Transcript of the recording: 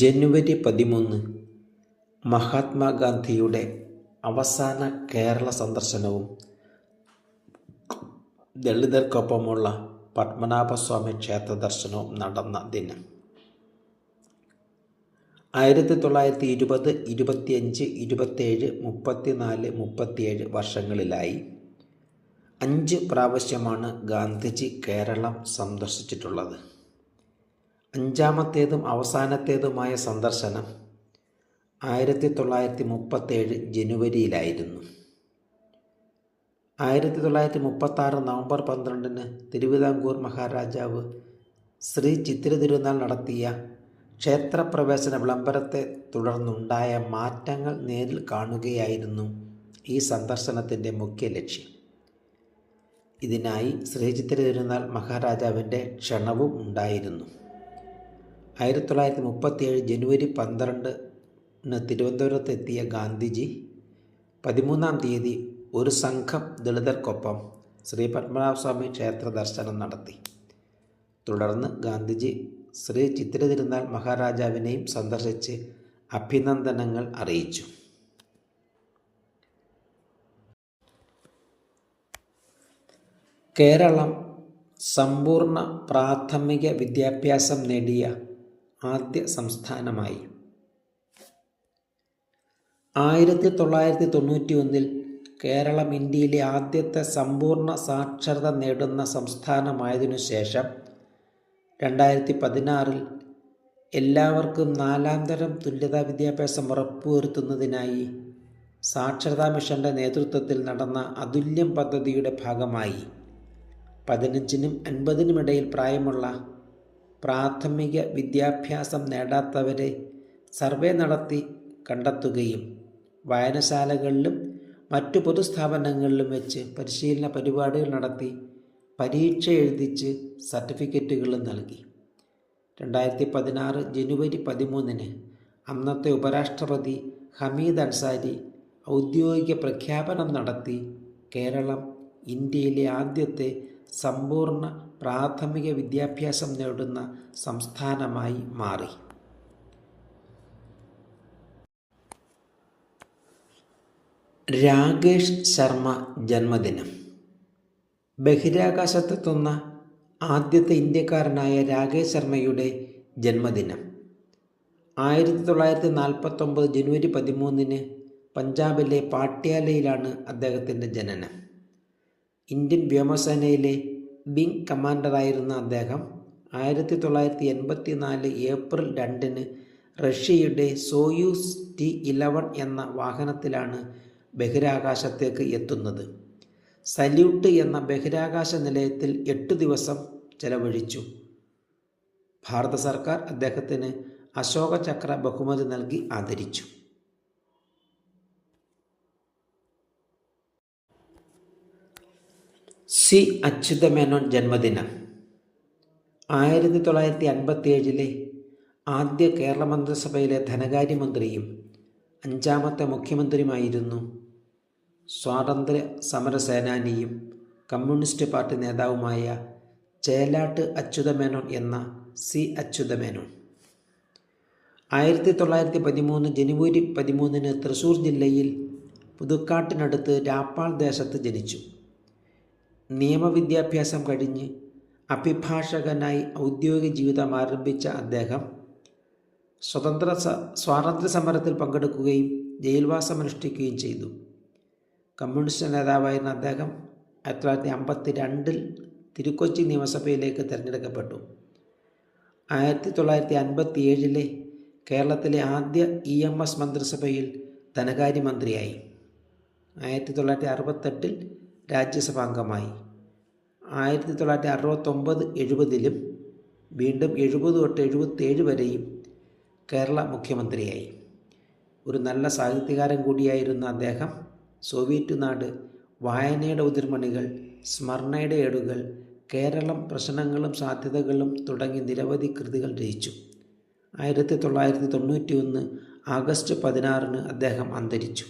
ജനുവരി 13 മഹാത്മാഗാന്ധിയുടെ അവസാന കേരള സന്ദർശനവും ദളിതർക്കൊപ്പമുള്ള പത്മനാഭസ്വാമി ക്ഷേത്ര ദർശനവും നടന്ന ദിനം. 1920, 25, 27, 34, 37 വർഷങ്ങളിലായി 5 പ്രാവശ്യമാണ് ഗാന്ധിജി കേരളം സന്ദർശിച്ചിട്ടുള്ളത്. 5ാമത്തേതും അവസാനത്തേതുമായ സന്ദർശനം 1937 ജനുവരിയിലായിരുന്നു. 1936 നവംബർ 12 തിരുവിതാംകൂർ മഹാരാജാവ് ശ്രീ ചിത്തിര തിരുനാൾ നടത്തിയ ക്ഷേത്രപ്രവേശന വിളംബരത്തെ തുടർന്നുണ്ടായ മാറ്റങ്ങൾ നേരിൽ കാണുകയായിരുന്നു ഈ സന്ദർശനത്തിൻ്റെ മുഖ്യ ലക്ഷ്യം. ഇതിനായി ശ്രീ ചിത്തിര തിരുനാൾ മഹാരാജാവിൻ്റെ ക്ഷണവും ഉണ്ടായിരുന്നു. 1937 ജനുവരി 12 തിരുവനന്തപുരത്തെത്തിയ ഗാന്ധിജി 13-ാം തീയതി ഒരു സംഘം ദളിതർക്കൊപ്പം ശ്രീ പത്മനാഭസ്വാമി ക്ഷേത്ര ദർശനം നടത്തി. തുടർന്ന് ഗാന്ധിജി ശ്രീ ചിത്തിര തിരുനാൾ മഹാരാജാവിനെയും സന്ദർശിച്ച് അഭിനന്ദനങ്ങൾ അറിയിച്ചു. കേരളം സമ്പൂർണ്ണ പ്രാഥമിക വിദ്യാഭ്യാസം നേടിയ ആദ്യ സംസ്ഥാനമായി. 1991 കേരളം ഇന്ത്യയിലെ ആദ്യത്തെ സമ്പൂർണ്ണ സാക്ഷരത നേടുന്ന സംസ്ഥാനമായതിനു ശേഷം 2016 എല്ലാവർക്കും 4-ാം തരം തുല്യതാ വിദ്യാഭ്യാസം ഉറപ്പുവരുത്തുന്നതിനായി സാക്ഷരതാ മിഷന്റെ നേതൃത്വത്തിൽ നടന്ന അതുല്യം പദ്ധതിയുടെ ഭാഗമായി 15-നും 50-നും ഇടയിൽ പ്രായമുള്ള പ്രാഥമിക വിദ്യാഭ്യാസം നേടാത്തവരെ സർവേ നടത്തി കണ്ടെത്തുകയും വായനശാലകളിലും മറ്റു പൊതുസ്ഥാപനങ്ങളിലും വെച്ച് പരിശീലന പരിപാടികൾ നടത്തി പരീക്ഷ എഴുതിച്ച് സർട്ടിഫിക്കറ്റുകളും നൽകി. 2016 ജനുവരി 13 അന്നത്തെ ഉപരാഷ്ട്രപതി ഹമീദ് അൻസാരി ഔദ്യോഗിക പ്രഖ്യാപനം നടത്തി കേരളം ഇന്ത്യയിലെ ആദ്യത്തെ സമ്പൂർണ്ണ പ്രാഥമിക വിദ്യാഭ്യാസം നേടുന്ന സംസ്ഥാനമായി മാറി. രാകേഷ് ശർമ്മ ജന്മദിനം. ബഹിരാകാശത്തെത്തുന്ന ആദ്യത്തെ ഇന്ത്യക്കാരനായ രാകേഷ് ശർമ്മയുടെ ജന്മദിനം 1949 ജനുവരി 13 പഞ്ചാബിലെ പാട്യാലയിലാണ് അദ്ദേഹത്തിൻ്റെ ജനനം. ഇന്ത്യൻ വ്യോമസേനയിലെ വിംഗ് കമാൻഡറായിരുന്ന അദ്ദേഹം 1984 ഏപ്രിൽ 2 റഷ്യയുടെ സോയൂസ് T-11 എന്ന വാഹനത്തിലാണ് ബഹിരാകാശത്തേക്ക് എത്തുന്നത്. സല്യൂട്ട് എന്ന ബഹിരാകാശ നിലയത്തിൽ 8 ദിവസം ചെലവഴിച്ചു. ഭാരത സർക്കാർ അദ്ദേഹത്തിന് അശോക ചക്ര ബഹുമതി നൽകി ആദരിച്ചു. സി അച്യുതമേനോൻ ജന്മദിനം. 1957 ആദ്യ കേരള മന്ത്രിസഭയിലെ ധനകാര്യമന്ത്രിയും 5ാമത്തെ മുഖ്യമന്ത്രിയുമായിരുന്നു. സ്വാതന്ത്ര്യ സമര സേനാനിയും കമ്മ്യൂണിസ്റ്റ് പാർട്ടി നേതാവുമായ ചേലാട്ട് അച്യുതമേനോൻ എന്ന സി അച്യുതമേനോൻ 1913 ജനുവരി 13 തൃശ്ശൂർ ജില്ലയിൽ പുതുക്കാട്ടിനടുത്ത് രാപ്പാൾ ദേശത്ത് ജനിച്ചു. നിയമവിദ്യാഭ്യാസം കഴിഞ്ഞ് അഭിഭാഷകനായി ഔദ്യോഗിക ജീവിതം ആരംഭിച്ച അദ്ദേഹം സ്വാതന്ത്ര്യ സമരത്തിൽ പങ്കെടുക്കുകയും ജയിൽവാസമനുഷ്ഠിക്കുകയും ചെയ്തു. കമ്മ്യൂണിസ്റ്റ് നേതാവായിരുന്ന അദ്ദേഹം 1952 തിരുക്കൊച്ചി നിയമസഭയിലേക്ക് തിരഞ്ഞെടുക്കപ്പെട്ടു. 1957 കേരളത്തിലെ ആദ്യ EMS മന്ത്രിസഭയിൽ ധനകാര്യമന്ത്രിയായി. 1968 രാജ്യസഭാംഗമായി. 1969, 70 വീണ്ടും 70 തൊട്ട് 77 വരെയും കേരള മുഖ്യമന്ത്രിയായി. ഒരു നല്ല സാഹിത്യകാരൻ കൂടിയായിരുന്ന അദ്ദേഹം സോവിയറ്റ് നാട്, വായനയുടെ ഉതിർമണികൾ, സ്മരണയുടെ ഏടുകൾ, കേരളം, പ്രശ്നങ്ങളും സാധ്യതകളും തുടങ്ങി നിരവധി കൃതികൾ രചിച്ചു. 1991 ആഗസ്റ്റ് 16 അദ്ദേഹം അന്തരിച്ചു.